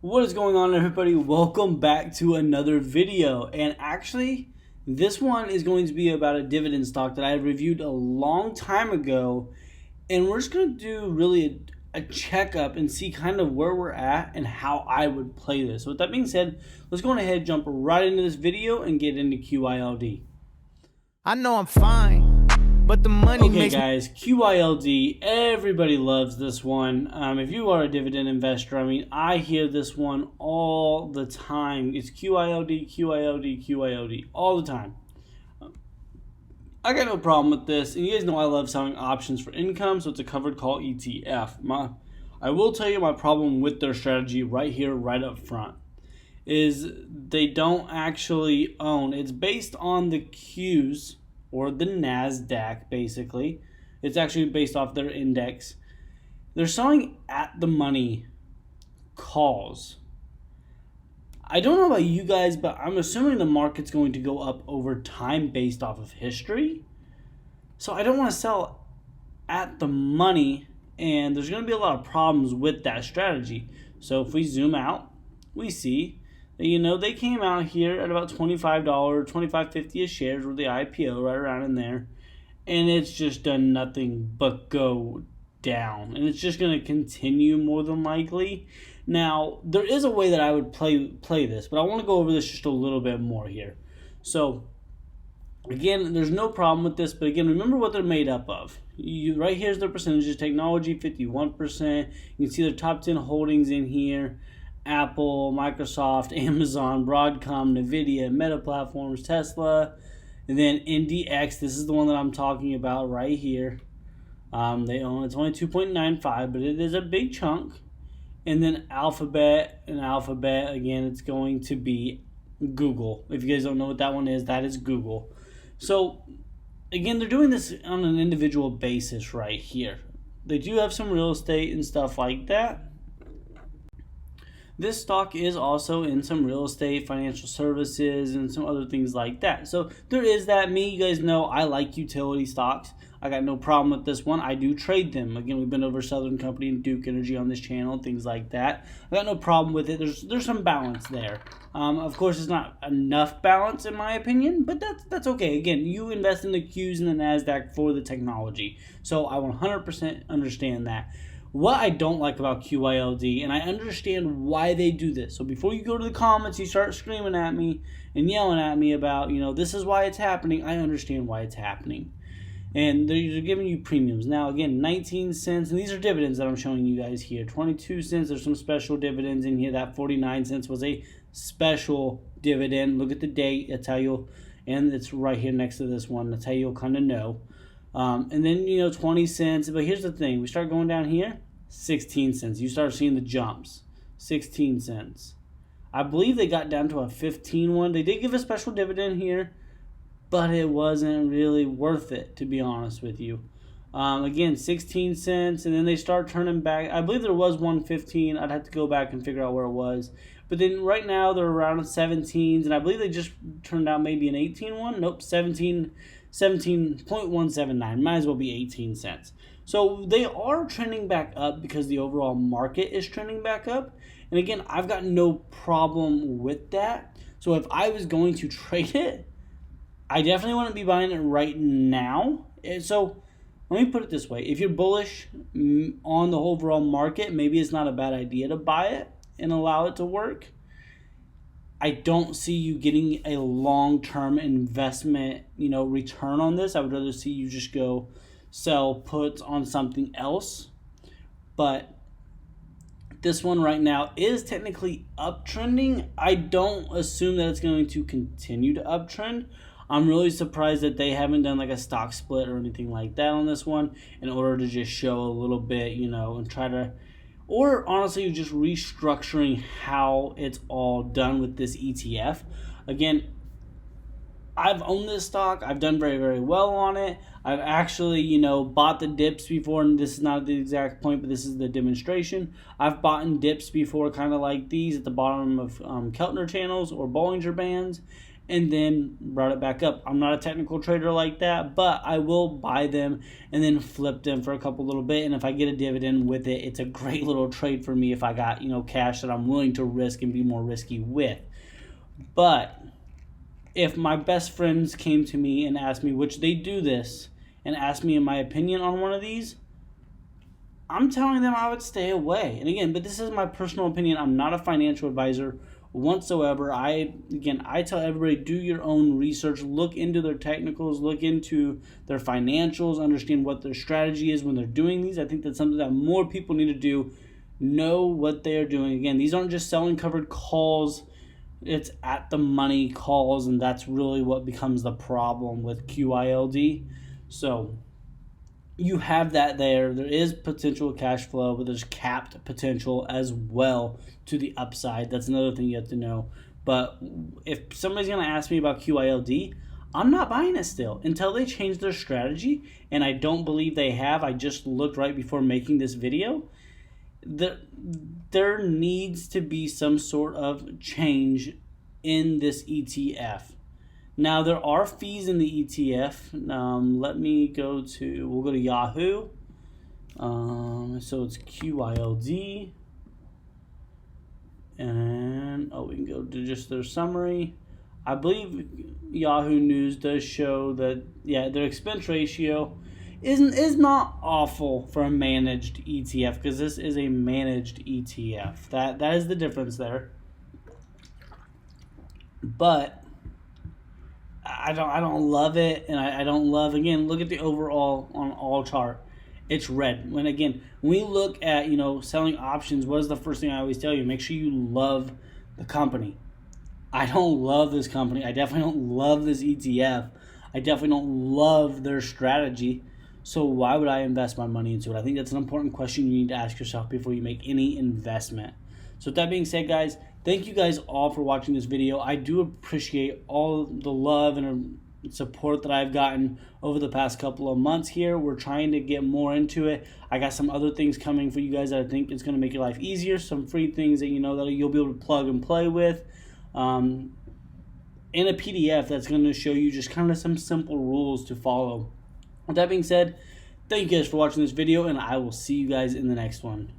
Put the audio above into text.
What is going on, everybody? Welcome back to another video. And actually, this one is going to be about a dividend stock that I reviewed a long time ago. And we're just going to do really a checkup and see kind of where we're at and how I would play this. So with that being said, let's go ahead and jump right into this video and get into QYLD. I know I'm fine, but the money Okay, makes guys, QYLD, everybody loves this one. If you are a dividend investor, I hear this one all the time. It's QYLD, QYLD, QYLD, all the time. I got no problem with this, and you guys know I love selling options for income, so it's a covered call ETF. I will tell you my problem with their strategy right here, right up front, is they don't actually own. It's based on the Qs, or the NASDAQ, basically. It's actually based off their index. They're selling at the money calls. I don't know about you guys, but I'm assuming the market's going to go up over time based off of history. So I don't want to sell at the money, and there's going to be a lot of problems with that strategy. So if we zoom out, we see that, they came out here at about $25, $25.50 a share with the IPO right around in there, and it's just done nothing but go down, and it's just going to continue more than likely. Now, there is a way that I would play this, but I want to go over this just a little bit more here. So, again, there's no problem with this, but again, remember what they're made up of. Right here's their percentages. Technology, 51%. You can see their top 10 holdings in here. Apple, Microsoft, Amazon, Broadcom, Nvidia, Meta Platforms, Tesla, and then NDX. This is the one that I'm talking about right here. They own, it's only 2.95, but it is a big chunk. And then Alphabet, again, it's going to be Google. If you guys don't know what that one is, that is Google. So, again, they're doing this on an individual basis right here. They do have some real estate and stuff like that. This stock is also in some real estate, financial services, and some other things like that. So there is that. You guys know I like utility stocks. I got no problem with this one. I do trade them. Again, we've been over Southern Company and Duke Energy on this channel, things like that. I got no problem with it. There's some balance there. Of course, it's not enough balance in my opinion, but that's okay. Again, you invest in the Qs and the NASDAQ for the technology. So I 100% understand that. What I don't like about QYLD, and I understand why they do this. So before you go to the comments, you start screaming at me and yelling at me about, this is why it's happening. I understand why it's happening. And they're giving you premiums. Now, again, 19 cents, and these are dividends that I'm showing you guys here. 22 cents, there's some special dividends in here. That 49 cents was a special dividend. Look at the date, that's how you'll, and it's right here next to this one. That's how you'll kind of know. And then, 20 cents. But here's the thing. We start going down here, 16 cents. You start seeing the jumps, 16 cents. I believe they got down to a 15 one. They did give a special dividend here, but it wasn't really worth it, to be honest with you. Again, 16 cents, and then they start turning back. I believe there was 115. I'd have to go back and figure out where it was. But then right now they're around 17s, and I believe they just turned out maybe an 18 one. Nope, 17.179. Might as well be 18 cents. So they are trending back up because the overall market is trending back up. And again, I've got no problem with that. So if I was going to trade it, I definitely wouldn't be buying it right now. So let me put it this way. If you're bullish on the overall market, maybe it's not a bad idea to buy it and allow it to work. I don't see you getting a long-term investment, return on this. I would rather see you just go sell puts on something else. But this one right now is technically uptrending. I don't assume that it's going to continue to uptrend. I'm really surprised that they haven't done like a stock split or anything like that on this one in order to just show a little bit, and try to, or honestly, just restructuring how it's all done with this ETF. Again, I've owned this stock. I've done very, very well on it. I've actually, bought the dips before, and this is not the exact point, but this is the demonstration. I've bought in dips before, kind of like these at the bottom of Keltner channels or Bollinger Bands, and then brought it back up. I'm not a technical trader like that, but I will buy them and then flip them for a couple little bit. And if I get a dividend with it, it's a great little trade for me if I got, cash that I'm willing to risk and be more risky with. But if my best friends came to me and asked me, which they do this, and asked me in my opinion on one of these, I'm telling them I would stay away. And again, but this is my personal opinion. I'm not a financial advisor whatsoever. I tell everybody, do your own research, look into their technicals, look into their financials, understand what their strategy is when they're doing these. I think that's something that more people need to do. Know what they're doing. Again, these aren't just selling covered calls. It's at the money calls, and that's really what becomes the problem with QYLD. So you have that there. There is potential cash flow, but there's capped potential as well to the upside. That's another thing you have to know. But if somebody's going to ask me about QYLD, I'm not buying it still until they change their strategy, and I don't believe they have. I just looked right before making this video. There needs to be some sort of change in this ETF. Now, there are fees in the ETF. We'll go to Yahoo. So it's QYLD. And, we can go to just their summary. I believe Yahoo News does show that, their expense ratio is not awful for a managed ETF, because this is a managed ETF. That is the difference there. But I don't love it, and I don't love, again, look at the overall on all chart. It's red. When we look at, selling options, what is the first thing I always tell you? Make sure you love the company. I don't love this company. I definitely don't love this ETF. I definitely don't love their strategy. So why would I invest my money into it? I think that's an important question you need to ask yourself before you make any investment. So with that being said, guys, thank you guys all for watching this video. I do appreciate all the love and support that I've gotten over the past couple of months here. We're trying to get more into it. I got some other things coming for you guys that I think is going to make your life easier. Some free things that that you'll be able to plug and play with. In a PDF that's going to show you just kind of some simple rules to follow. With that being said, thank you guys for watching this video, and I will see you guys in the next one.